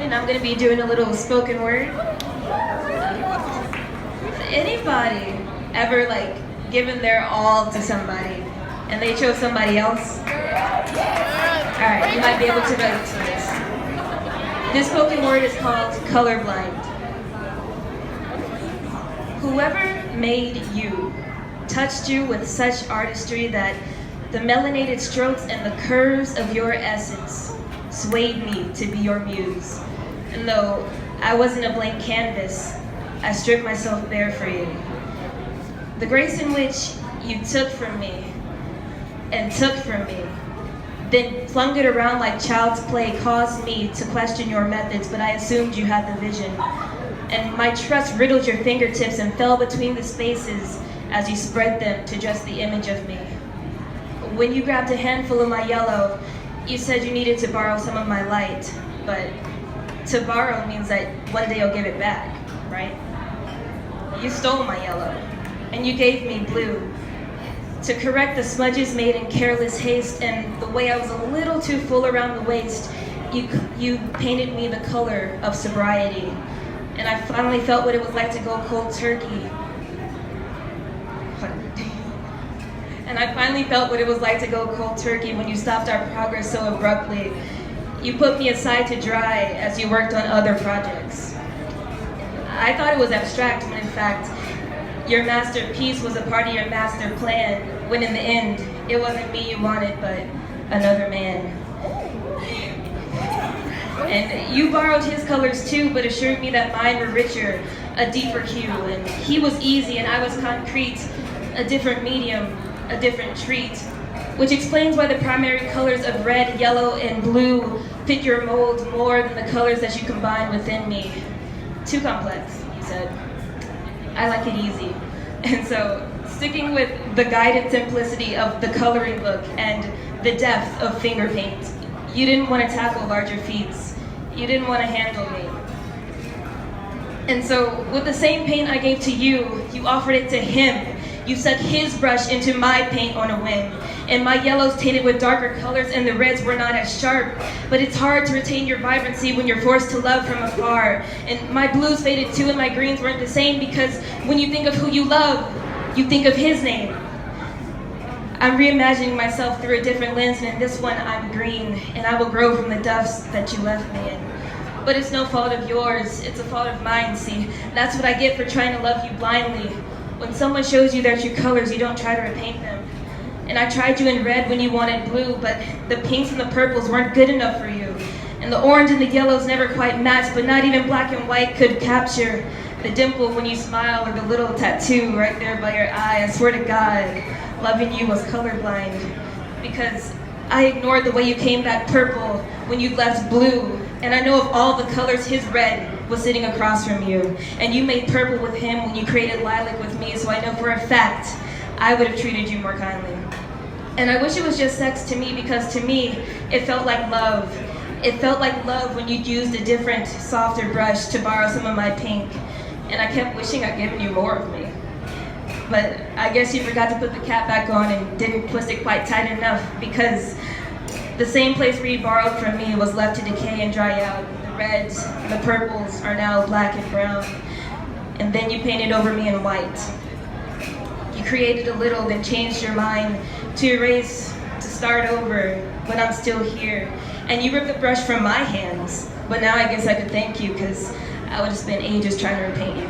and I'm gonna be doing a little spoken word. Anybody ever given their all to somebody and they chose somebody else? Alright, you might be able to relate to this. This spoken word is called Colorblind. Whoever made you touched you with such artistry that the melanated strokes and the curves of your essence swayed me to be your muse. And though I wasn't a blank canvas, I stripped myself bare for you. The grace in which you took from me and took from me, then flung it around like child's play caused me to question your methods, but I assumed you had the vision. And my trust riddled your fingertips and fell between the spaces as you spread them to just the image of me. When you grabbed a handful of my yellow, you said you needed to borrow some of my light, but to borrow means that one day you'll give it back, right? You stole my yellow, and you gave me blue to correct the smudges made in careless haste, and the way I was a little too full around the waist, you painted me the color of sobriety, and I finally felt what it was like to go cold turkey. And I finally felt what it was like to go cold turkey when you stopped our progress so abruptly. You put me aside to dry as you worked on other projects. I thought it was abstract when in fact, your masterpiece was a part of your master plan, when in the end, it wasn't me you wanted, but another man. And you borrowed his colors too, but assured me that mine were richer, a deeper hue, and he was easy and I was concrete, a different medium, a different treat, which explains why the primary colors of red, yellow, and blue fit your mold more than the colors that you combine within me. Too complex, you said. I like it easy. And so, sticking with the guided simplicity of the coloring book and the depth of finger paint, you didn't want to tackle larger feats. You didn't want to handle me. And so, with the same paint I gave to you, you offered it to him. You set his brush into my paint on a whim, and my yellows tainted with darker colors and the reds were not as sharp, but it's hard to retain your vibrancy when you're forced to love from afar. And my blues faded too and my greens weren't the same, because when you think of who you love, you think of his name. I'm reimagining myself through a different lens, and in this one I'm green, and I will grow from the dust that you left me in. But it's no fault of yours, it's a fault of mine, see. That's what I get for trying to love you blindly. When someone shows you their true colors, you don't try to repaint them. And I tried you in red when you wanted blue, but the pinks and the purples weren't good enough for you. And the orange and the yellows never quite matched, but not even black and white could capture the dimple when you smile or the little tattoo right there by your eye. I swear to God, loving you was colorblind, because I ignored the way you came back purple when you left blue. And I know of all the colors, his red was sitting across from you. And you made purple with him when you created lilac with me, so I know for a fact I would have treated you more kindly. And I wish it was just sex to me, because to me, it felt like love. It felt like love when you used a different, softer brush to borrow some of my pink. And I kept wishing I'd given you more of me. But I guess you forgot to put the cap back on and didn't twist it quite tight enough, because the same place where you borrowed from me was left to decay and dry out. The reds and the purples are now black and brown. And then you painted over me in white. You created a little, then changed your mind to erase, to start over, but I'm still here. And you ripped the brush from my hands, but now I guess I could thank you, because I would have spent ages trying to repaint you.